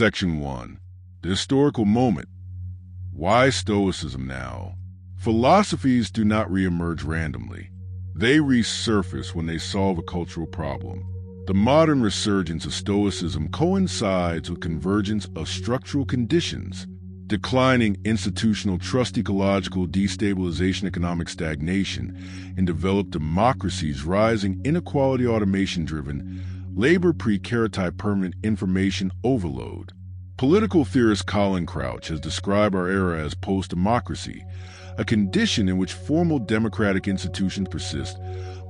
Section 1. The historical moment. Why Stoicism now? Philosophies do not reemerge randomly. They resurface when they solve a cultural problem. The modern resurgence of Stoicism coincides with convergence of structural conditions, declining institutional trust, ecological destabilization, economic stagnation, in developed democracies, rising inequality, automation-driven, labor precarity, permanent information overload. Political theorist Colin Crouch has described our era as post-democracy, a condition in which formal democratic institutions persist,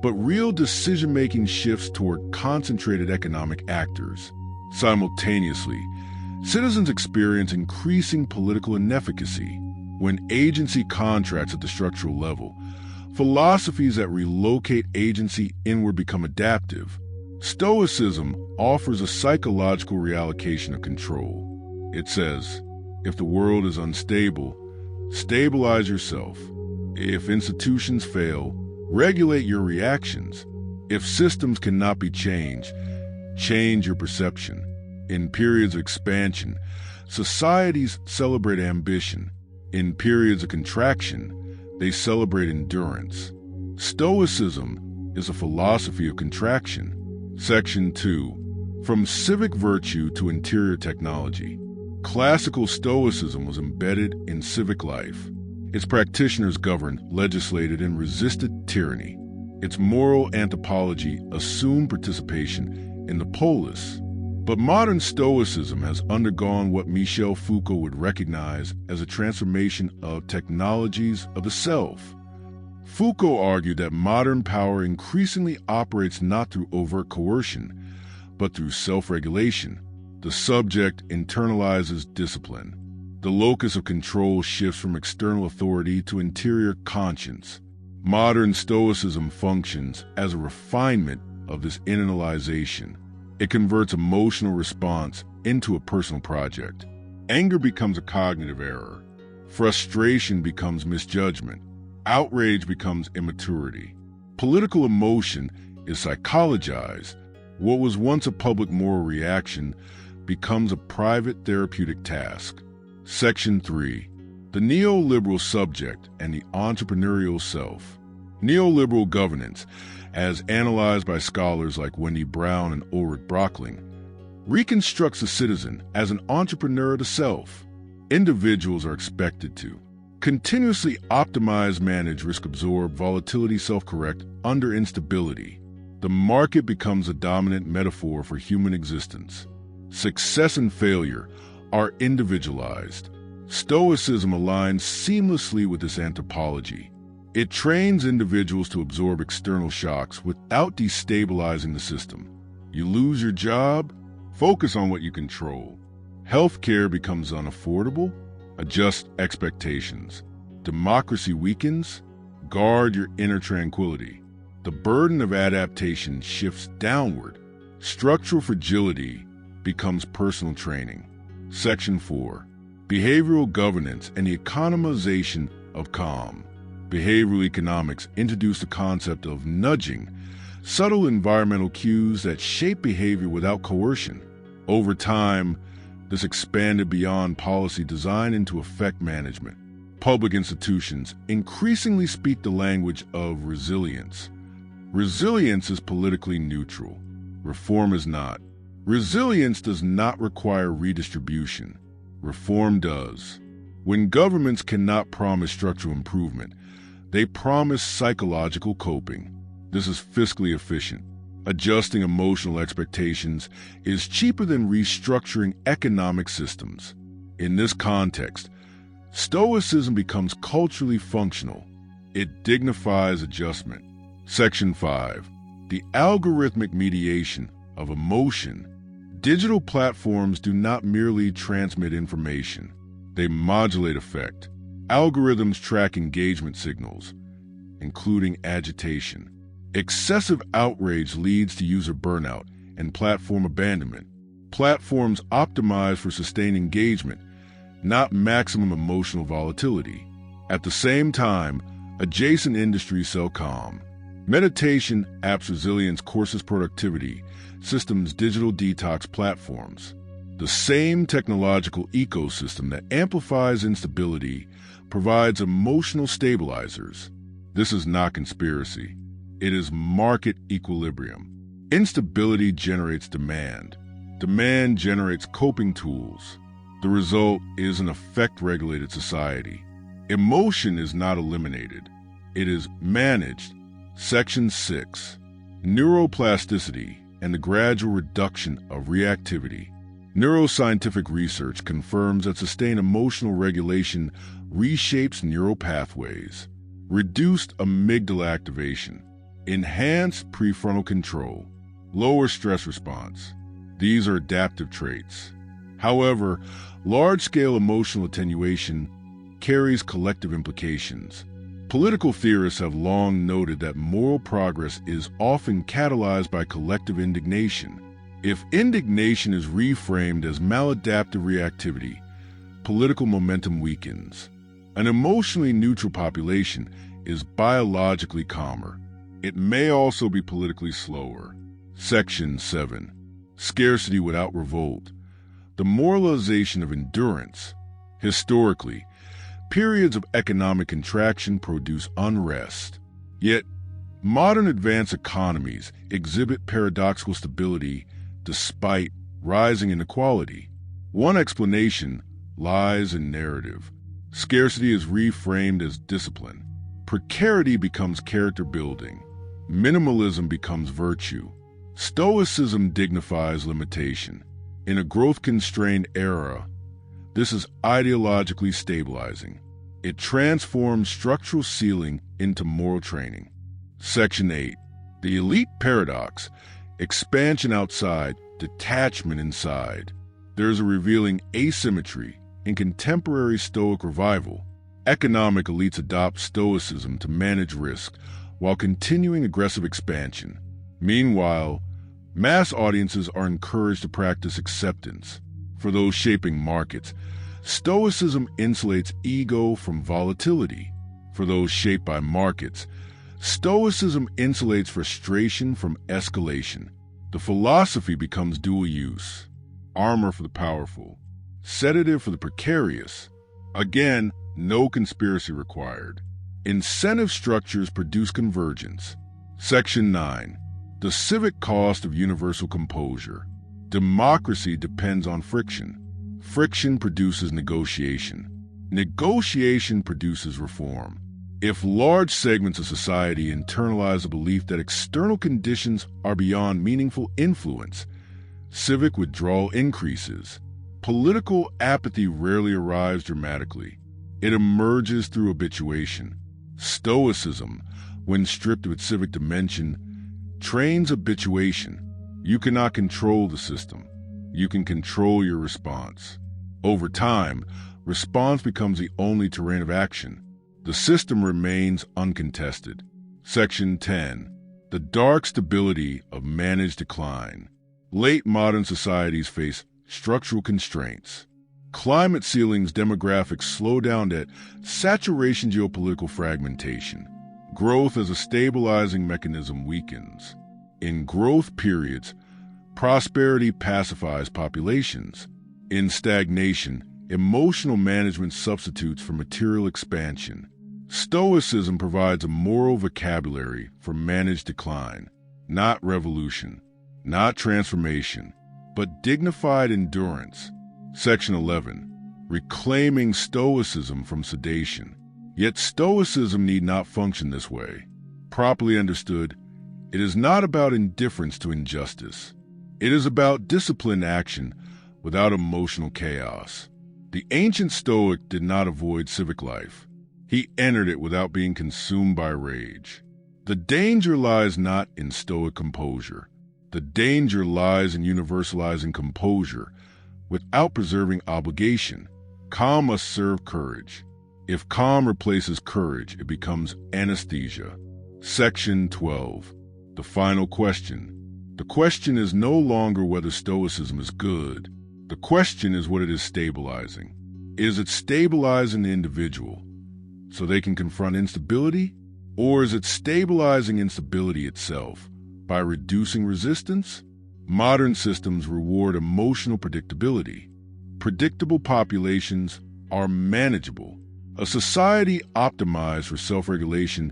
but real decision-making shifts toward concentrated economic actors. Simultaneously, citizens experience increasing political inefficacy. When agency contracts at the structural level, philosophies that relocate agency inward become adaptive. Stoicism offers a psychological reallocation of control. It says, if the world is unstable, stabilize yourself. If institutions fail, regulate your reactions. If systems cannot be changed, change your perception. In periods of expansion, societies celebrate ambition. In periods of contraction, they celebrate endurance. Stoicism is a philosophy of contraction. Section 2. From civic virtue to interior technology. Classical Stoicism was embedded in civic life. Its practitioners governed, legislated, and resisted tyranny. Its moral anthropology assumed participation in the polis. But modern Stoicism has undergone what Michel Foucault would recognize as a transformation of technologies of the self. Foucault argued that modern power increasingly operates not through overt coercion, but through self-regulation. The subject internalizes discipline. The locus of control shifts from external authority to interior conscience. Modern Stoicism functions as a refinement of this internalization. It converts emotional response into a personal project. Anger becomes a cognitive error. Frustration becomes misjudgment. Outrage becomes immaturity. Political emotion is psychologized. What was once a public moral reaction becomes a private therapeutic task. Section 3. The neoliberal subject and the entrepreneurial self. Neoliberal governance, as analyzed by scholars like Wendy Brown and Ulrich Brockling, reconstructs the citizen as an entrepreneur of the self. Individuals are expected to continuously optimize, manage, risk-absorb, volatility, self-correct under instability. The market becomes a dominant metaphor for human existence. Success and failure are individualized. Stoicism aligns seamlessly with this anthropology. It trains individuals to absorb external shocks without destabilizing the system. You lose your job? Focus on what you control. Healthcare becomes unaffordable? Adjust expectations. Democracy weakens? Guard your inner tranquility. The burden of adaptation shifts downward. Structural fragility becomes personal training. Section 4. Behavioral governance and the economization of calm. Behavioral economics introduced the concept of nudging, subtle environmental cues that shape behavior without coercion. Over time, this expanded beyond policy design into effect management. Public institutions increasingly speak the language of resilience. Resilience is politically neutral. Reform is not. Resilience does not require redistribution. Reform does. When governments cannot promise structural improvement, they promise psychological coping. This is fiscally efficient. Adjusting emotional expectations is cheaper than restructuring economic systems. In this context, Stoicism becomes culturally functional. It dignifies adjustment. Section 5. The algorithmic mediation of emotion. Digital platforms do not merely transmit information. They modulate effect. Algorithms track engagement signals, including agitation. Excessive outrage leads to user burnout and platform abandonment. Platforms optimize for sustained engagement, not maximum emotional volatility. At the same time, adjacent industries sell calm. Meditation, apps resilience, courses productivity, systems digital detox platforms. The same technological ecosystem that amplifies instability provides emotional stabilizers. This is not conspiracy. It is market equilibrium. Instability generates demand. Demand generates coping tools. The result is an affect-regulated society. Emotion is not eliminated. It is managed. Section 6. Neuroplasticity and the gradual reduction of reactivity. Neuroscientific research confirms that sustained emotional regulation reshapes neural pathways, reduced amygdala activation, enhanced prefrontal control, lower stress response. These are adaptive traits. However, large-scale emotional attenuation carries collective implications. Political theorists have long noted that moral progress is often catalyzed by collective indignation. If indignation is reframed as maladaptive reactivity, political momentum weakens. An emotionally neutral population is biologically calmer. It may also be politically slower. Section 7. Scarcity without revolt. The moralization of endurance. Historically, periods of economic contraction produce unrest. Yet, modern advanced economies exhibit paradoxical stability despite rising inequality. One explanation lies in narrative. Scarcity is reframed as discipline. Precarity becomes character building. Minimalism becomes virtue. Stoicism dignifies limitation. In a growth-constrained era, this is ideologically stabilizing. It transforms structural ceiling into moral training. Section 8. The elite paradox. Expansion outside, detachment inside. There is a revealing asymmetry in contemporary Stoic revival. Economic elites adopt Stoicism to manage risk while continuing aggressive expansion. Meanwhile, mass audiences are encouraged to practice acceptance. For those shaping markets, Stoicism insulates ego from volatility. For those shaped by markets, Stoicism insulates frustration from escalation. The philosophy becomes dual use: armor for the powerful, sedative for the precarious. Again, no conspiracy required. Incentive structures produce convergence. Section 9. The civic cost of universal composure. Democracy depends on friction. Friction produces negotiation. Negotiation produces reform. If large segments of society internalize the belief that external conditions are beyond meaningful influence, civic withdrawal increases. Political apathy rarely arrives dramatically. It emerges through habituation. Stoicism, when stripped of its civic dimension, trains habituation. You cannot control the system. You can control your response. Over time, response becomes the only terrain of action. The system remains uncontested. Section 10. The dark stability of managed decline. Late modern societies face structural constraints. Climate ceilings, demographics slow down at saturation, geopolitical fragmentation. Growth as a stabilizing mechanism weakens. In growth periods, prosperity pacifies populations. In stagnation, emotional management substitutes for material expansion. Stoicism provides a moral vocabulary for managed decline, not revolution, not transformation, but dignified endurance. Section 11. Reclaiming Stoicism from sedation. Yet Stoicism need not function this way. Properly understood, it is not about indifference to injustice. It is about disciplined action without emotional chaos. The ancient Stoic did not avoid civic life. He entered it without being consumed by rage. The danger lies not in Stoic composure. The danger lies in universalizing composure without preserving obligation. Calm must serve courage. If calm replaces courage, it becomes anesthesia. Section 12. The final question. The question is no longer whether Stoicism is good. The question is what it is stabilizing. Is it stabilizing the individual so they can confront instability? Or is it stabilizing instability itself by reducing resistance? Modern systems reward emotional predictability. Predictable populations are manageable. A society optimized for self-regulation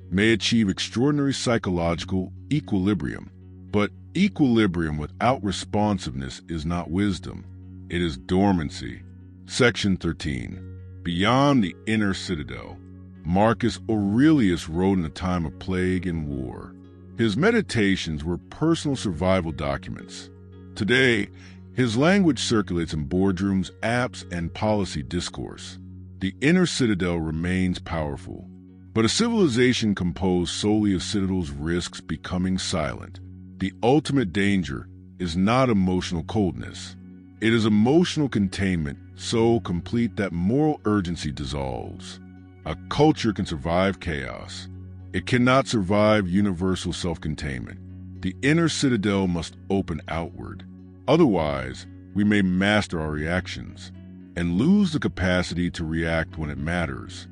may achieve extraordinary psychological equilibrium. But equilibrium without responsiveness is not wisdom. It is dormancy. Section 13. Beyond the inner citadel. Marcus Aurelius wrote in a time of plague and war. His meditations were personal survival documents. Today, his language circulates in boardrooms, apps, and policy discourse. The inner citadel remains powerful, but a civilization composed solely of citadels risks becoming silent. The ultimate danger is not emotional coldness. It is emotional containment so complete that moral urgency dissolves. A culture can survive chaos. It cannot survive universal self-containment. The inner citadel must open outward. Otherwise, we may master our reactions and lose the capacity to react when it matters.